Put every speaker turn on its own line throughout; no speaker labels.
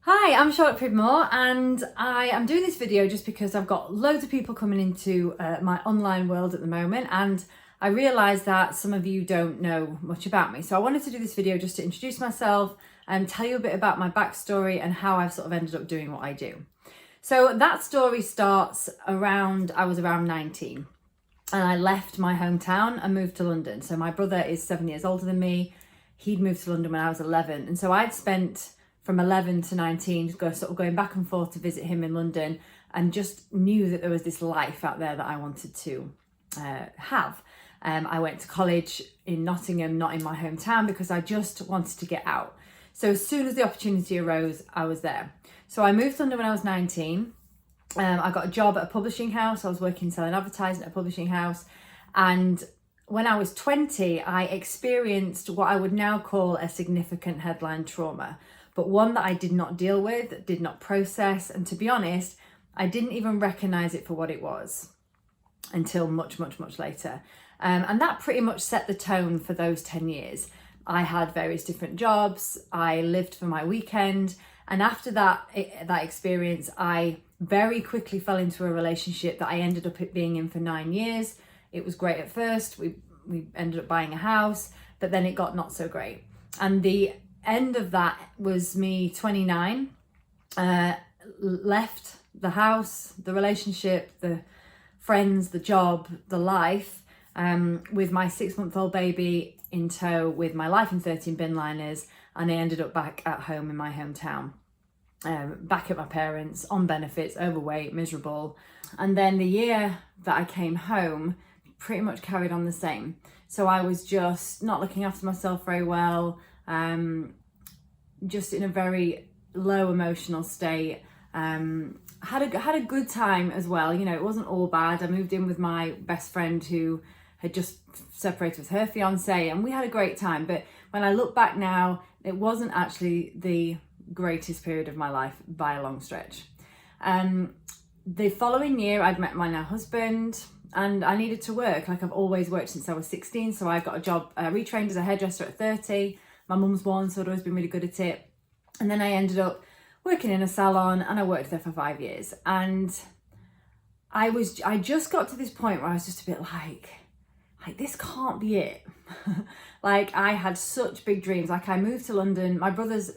Hi, I'm Charlotte Pridmore and I am doing this video just because I've got loads of people coming into my online world at the moment, and I realise that some of you don't know much about me. So I wanted to do this video just to introduce myself and tell you a bit about my backstory and how I've sort of ended up doing what I do. So that story starts I was around 19 and I left my hometown and moved to London. So my brother is 7 years older than me. He'd moved to London when I was 11. And so I'd spent from 11 to 19 going back and forth to visit him in London, and just knew that there was this life out there that I wanted to have. I went to college in Nottingham, not in my hometown, because I just wanted to get out. So as soon as the opportunity arose, I was there. So I moved to London when I was 19. I got a job at a publishing house. I was working selling advertising at a publishing house. And when I was 20, I experienced what I would now call a significant headline trauma, but one that I did not deal with, did not process. And to be honest, I didn't even recognize it for what it was until much, much, much later. And that pretty much set the tone for those 10 years. I had various different jobs. I lived for my weekend. And after that experience, I very quickly fell into a relationship that I ended up being in for 9 years. It was great at first. We ended up buying a house, but then it got not so great. And the end of that was me 29, left the house, the relationship, the friends, the job, the life, with my 6-month-old baby in tow, with my life in 13 bin liners, and I ended up back at home in my hometown, back at my parents, on benefits, overweight, miserable. And then the year that I came home pretty much carried on the same. So I was just not looking after myself very well, just in a very low emotional state. Had a good time as well. You know, it wasn't all bad. I moved in with my best friend who had just separated with her fiance, and we had a great time. But when I look back now, it wasn't actually the greatest period of my life by a long stretch. The following year, I'd met my now husband, and I needed to work. Like I've always worked since I was 16. So I got a job, retrained as a hairdresser at 30. My mum's one, so I'd always been really good at it. And then I ended up working in a salon, and I worked there for 5 years. And I just got to this point where I was just a bit like this can't be it. Like I had such big dreams. Like I moved to London. My brother's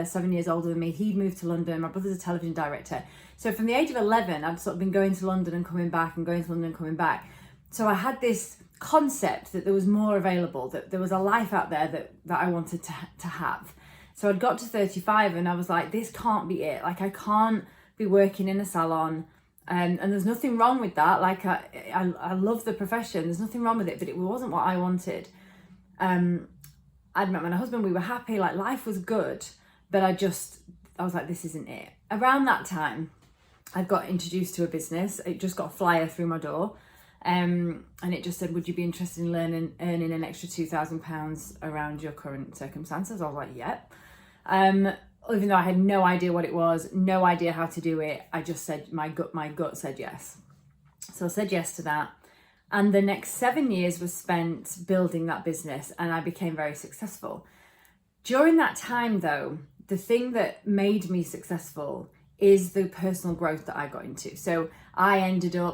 7 years older than me. He'd moved to London. My brother's a television director. So from the age of 11, I'd sort of been going to London and coming back and going to London and coming back. So I had this concept that there was more available, that there was a life out there that I wanted to have. So I'd got to 35 and I was like, this can't be it. Like I can't be working in a salon. And there's nothing wrong with that. Like I love the profession. There's nothing wrong with it, but it wasn't what I wanted. I'd met my husband. We were happy. Like life was good, but I was like, this isn't it. Around that time, I got introduced to a business. It just got a flyer through my door. And it just said, would you be interested in earning an extra £2,000 around your current circumstances? I was like, yep. Even though I had no idea what it was, no idea how to do it, I just said, my gut said yes. So I said yes to that. And the next 7 years was spent building that business, and I became very successful. During that time though, the thing that made me successful is the personal growth that I got into. So I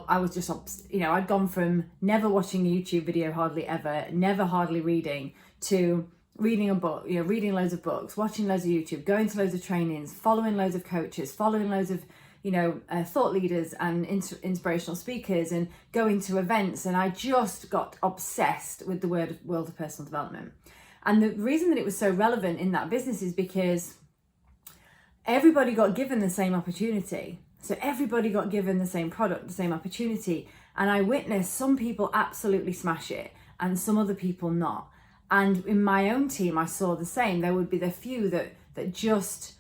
was just, I'd gone from never watching a YouTube video hardly ever, never hardly reading, to reading a book, reading loads of books, watching loads of YouTube, going to loads of trainings, following loads of coaches, following loads of, thought leaders and inspirational speakers, and going to events. And I just got obsessed with the world of personal development. And the reason that it was so relevant in that business is because everybody got given the same opportunity. So everybody got given the same product, the same opportunity. And I witnessed some people absolutely smash it and some other people not. And in my own team, I saw the same. There would be the few that just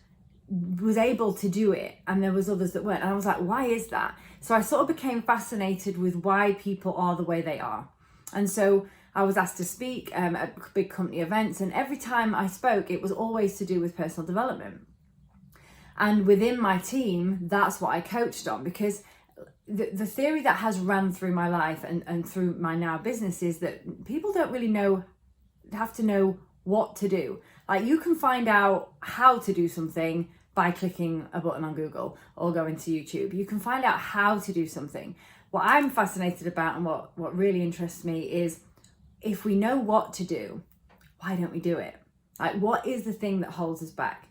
was able to do it, and there was others that weren't. And I was like, why is that? So I sort of became fascinated with why people are the way they are. And so I was asked to speak at big company events, and every time I spoke, it was always to do with personal development. And within my team, that's what I coached on, because the theory that has run through my life and through my now business is that people don't really have to know what to do. Like you can find out how to do something, by clicking a button on Google or going to YouTube. You can find out how to do something. What I'm fascinated about and what really interests me is, if we know what to do, why don't we do it? Like, what is the thing that holds us back?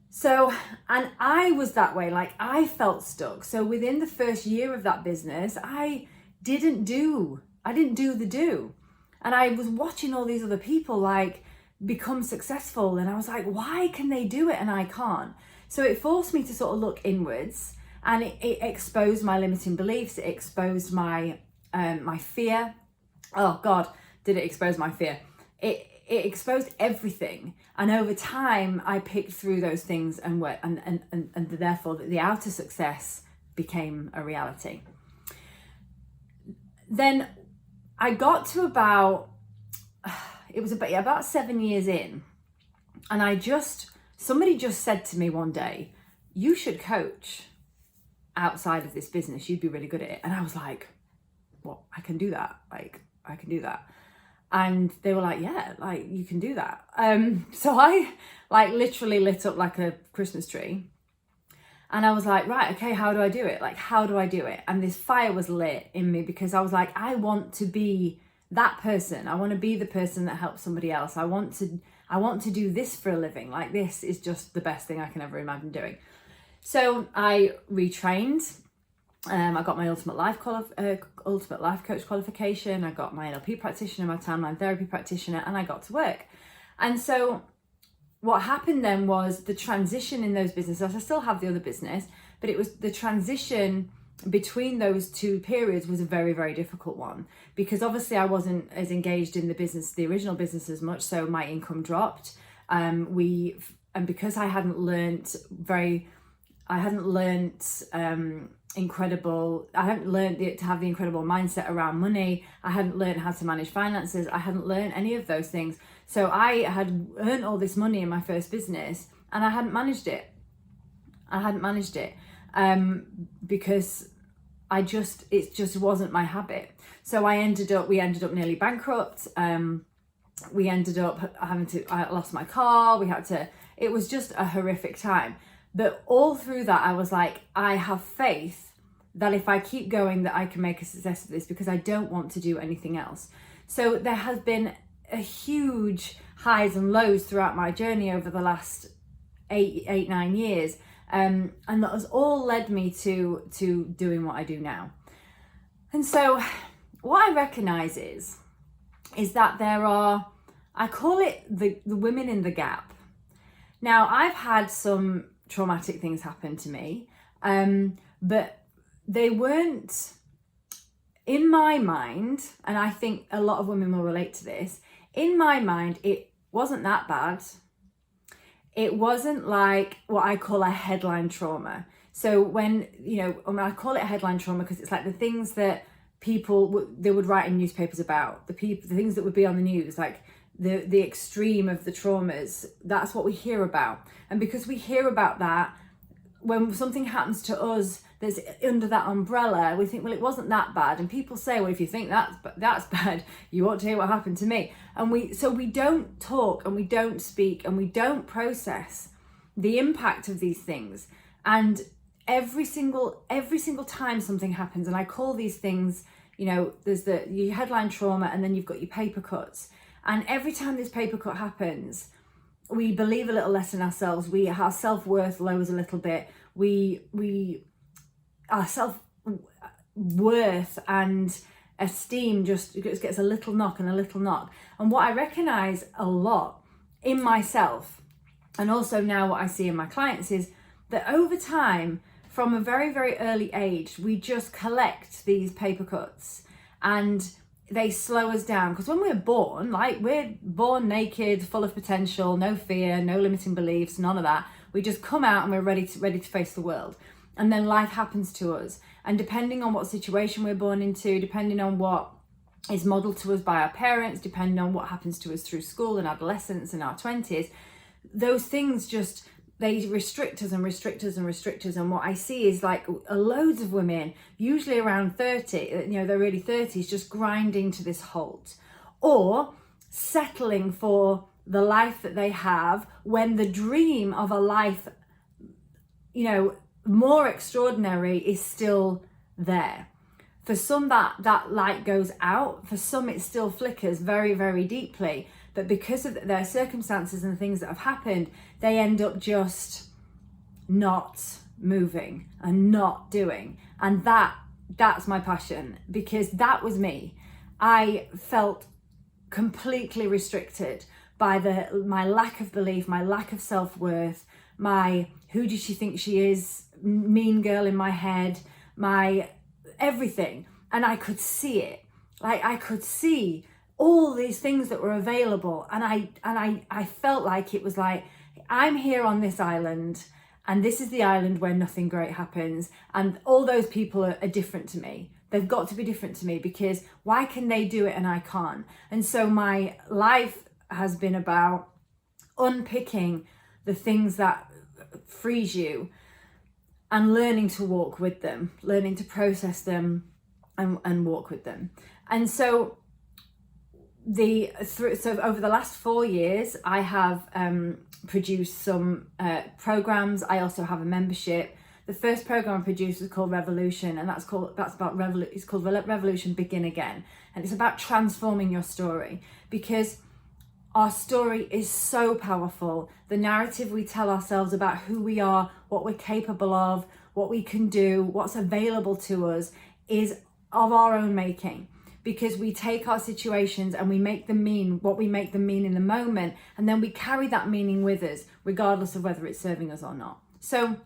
So, and I was that way, like I felt stuck. So within the first year of that business, I didn't do the do. And I was watching all these other people like become successful, and I was like, why can they do it and I can't? So it forced me to sort of look inwards, and it exposed my limiting beliefs. It exposed my my fear. Oh God, did it expose my fear? It exposed everything, and over time I picked through those things and therefore the outer success became a reality. Then I got to about 7 years in, and somebody just said to me one day, you should coach outside of this business, you'd be really good at it. And I was like, well, I can do that. Like, I can do that. And they were like, yeah, like you can do that. So I like literally lit up like a Christmas tree, and I was like, right, okay, how do I do it? Like, how do I do it? And this fire was lit in me, because I was like, I want to be that person. I want to be the person that helps somebody else. I want to do this for a living. Like, this is just the best thing I can ever imagine doing. So I retrained. I got my ultimate life coach qualification. I got my NLP practitioner, my timeline therapy practitioner, and I got to work. And so what happened then was the transition in those businesses. I still have the other business, but it was the transition between those two periods was a very, very difficult one, because obviously I wasn't as engaged in the original business as much. So my income dropped. And because I hadn't learned to have the incredible mindset around money. I hadn't learned how to manage finances. I hadn't learned any of those things. So I had earned all this money in my first business, and I hadn't managed it. Because it just wasn't my habit. So we ended up nearly bankrupt. We ended up I lost my car. It was just a horrific time. But all through that, I was like, I have faith that if I keep going, that I can make a success of this, because I don't want to do anything else. So there has been a huge highs and lows throughout my journey over the last 9 years. And that has all led me to doing what I do now. And so what I recognize is that there are, I call it the women in the gap. Now, I've had some traumatic things happen to me, but they weren't, in my mind, and I think a lot of women will relate to this, in my mind, it wasn't that bad. It wasn't like what I call a headline trauma. So when I call it a headline trauma, because it's like the things that they would write in newspapers about, the things that would be on the news, like the extreme of the traumas. That's what we hear about. And because we hear about that, when something happens to us that's under that umbrella, we think, well, it wasn't that bad. And people say, well, if you think that's bad, you ought to hear what happened to me. And we don't talk, and we don't speak, and we don't process the impact of these things. And every single time something happens, and I call these things, there's your headline trauma, and then you've got your paper cuts. And every time this paper cut happens, we believe a little less in ourselves. Our self-worth lowers a little bit. Our self-worth and esteem just gets a little knock and a little knock. And what I recognize a lot in myself, and also now what I see in my clients, is that over time, from a very, very early age, we just collect these paper cuts, and they slow us down. Because when we're born naked, full of potential, no fear, no limiting beliefs, none of that. We just come out and we're ready to face the world. And then life happens to us. And depending on what situation we're born into, depending on what is modeled to us by our parents, depending on what happens to us through school and adolescence and our 20s, those things they restrict us and restrict us and restrict us. And what I see is like loads of women, usually around 30, their early 30s, just grinding to this halt, or settling for the life that they have, when the dream of a life more extraordinary is still there. For some that light goes out, for some it still flickers very, very deeply, but because of their circumstances and the things that have happened, they end up just not moving and not doing. And that's my passion, because that was me. I felt completely restricted by my lack of belief, my lack of self-worth, my who does she think she is, mean girl in my head, my everything. And I could see it. Like, I could see all these things that were available, and I felt like it was like, I'm here on this island, and this is the island where nothing great happens, and all those people are different to me. They've got to be different to me, because why can they do it and I can't? And so my life has been about unpicking the things that freeze you and learning to walk with them, learning to process them and walk with them. And so over the last 4 years, I have produced some programs. I also have a membership. The first program I produced was called Revolution, and it's called Revolution Begin Again. And it's about transforming your story, because our story is so powerful. The narrative we tell ourselves about who we are, what we're capable of, what we can do, what's available to us is of our own making, because we take our situations and we make them mean what we make them mean in the moment, and then we carry that meaning with us, regardless of whether it's serving us or not. So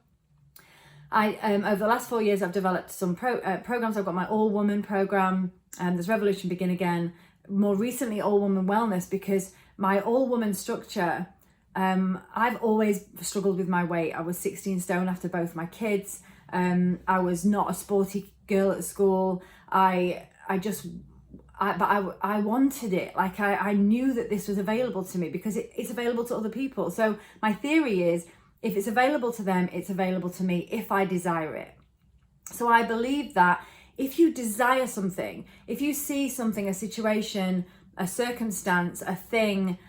I over the last 4 years, I've developed some programs. I've got my all-woman program, and there's Revolution Begin Again. More recently, all-woman wellness, because my all-woman structure, I've always struggled with my weight. I was 16 stone after both my kids. I was not a sporty girl at school. I wanted it. Like, I knew that this was available to me, because it's available to other people. So my theory is, if it's available to them, it's available to me if I desire it. So I believe that if you desire something, if you see something, a situation, a circumstance, a thing,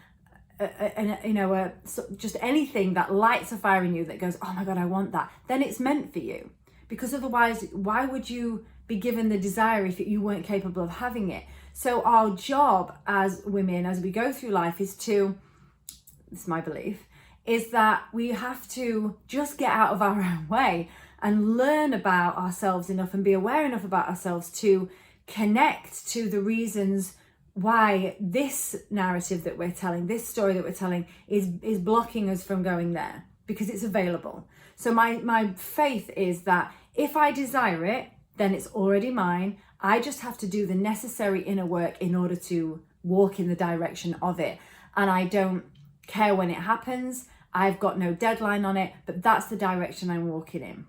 just anything that lights a fire in you that goes, oh my God, I want that, then it's meant for you. Because otherwise, why would you be given the desire if you weren't capable of having it? So our job as women, as we go through life, this is my belief, is that we have to just get out of our own way and learn about ourselves enough and be aware enough about ourselves to connect to the reasons why this narrative that we're telling, this story that we're telling is blocking us from going there, because it's available. So my faith is that if I desire it, then it's already mine. I just have to do the necessary inner work in order to walk in the direction of it. And I don't care when it happens. I've got no deadline on it, but that's the direction I'm walking in.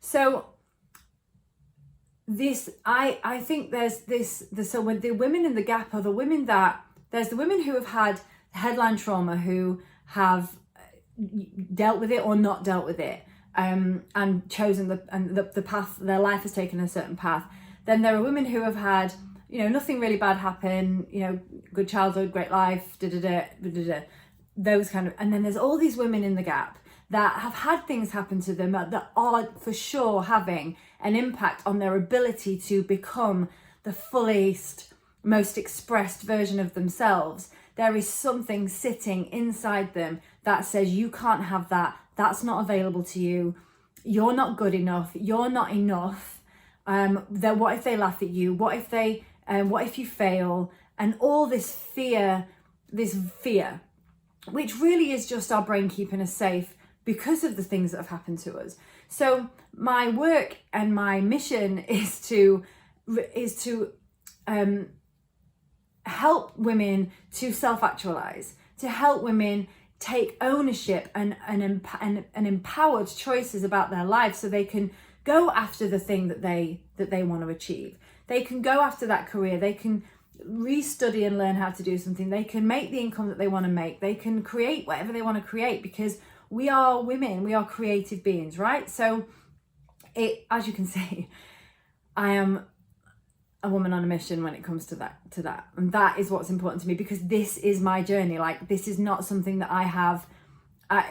So I think so when the women in the gap are the women there's the women who have had headline trauma, who have dealt with it or not dealt with it, and chosen the path, their life has taken a certain path. Then there are women who have had, nothing really bad happen, good childhood, great life, those kind of, and then there's all these women in the gap that have had things happen to them that are for sure having an impact on their ability to become the fullest, most expressed version of themselves. There is something sitting inside them that says, you can't have that, that's not available to you, you're not good enough, you're not enough. What if they laugh at you? What if you fail? And all this fear, which really is just our brain keeping us safe because of the things that have happened to us. So my work and my mission is to help women to self-actualize, to help women take ownership and empowered choices about their lives, so they can go after the thing that they want to achieve. They can go after that career. They can restudy and learn how to do something. They can make the income that they want to make. They can create whatever they want to create, because we are women, we are creative beings, right? So as you can see, I am a woman on a mission when it comes to that. And that is what's important to me, because this is my journey. Like, this is not something that I have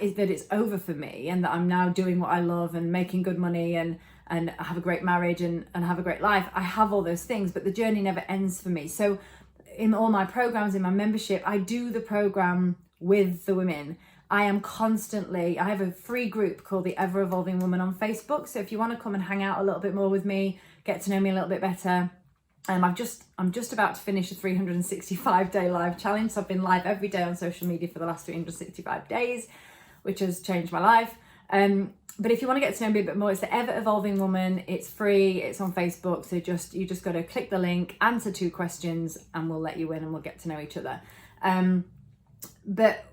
is that it's over for me, and that I'm now doing what I love and making good money and have a great marriage and have a great life. I have all those things, but the journey never ends for me. So in all my programs, in my membership, I do the program with the women. I have a free group called the Ever Evolving Woman on Facebook. So if you want to come and hang out a little bit more with me, get to know me a little bit better. I'm just about to finish a 365-day live challenge. So I've been live every day on social media for the last 365 days, which has changed my life. But if you want to get to know me a bit more, it's the Ever Evolving Woman. It's free. It's on Facebook. So you just got to click the link, answer 2 questions, and we'll let you in and we'll get to know each other. But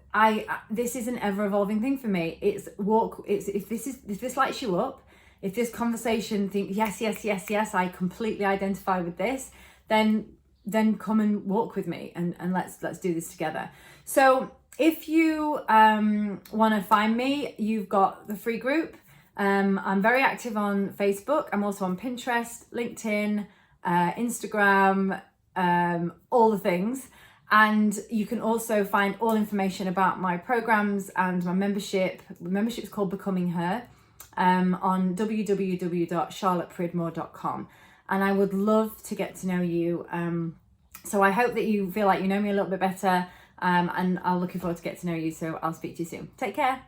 this is an ever evolving thing for me. If this lights you up, if this conversation yes, I completely identify with this, then come and walk with me and let's do this together. So if you want to find me, you've got the free group. I'm very active on Facebook. I'm also on Pinterest, LinkedIn, Instagram, all the things. And you can also find all information about my programs and my membership. The membership is called Becoming Her, on www.charlottepridmore.com. And I would love to get to know you. So I hope that you feel like you know me a little bit better. And I'm looking forward to get to know you. So I'll speak to you soon. Take care.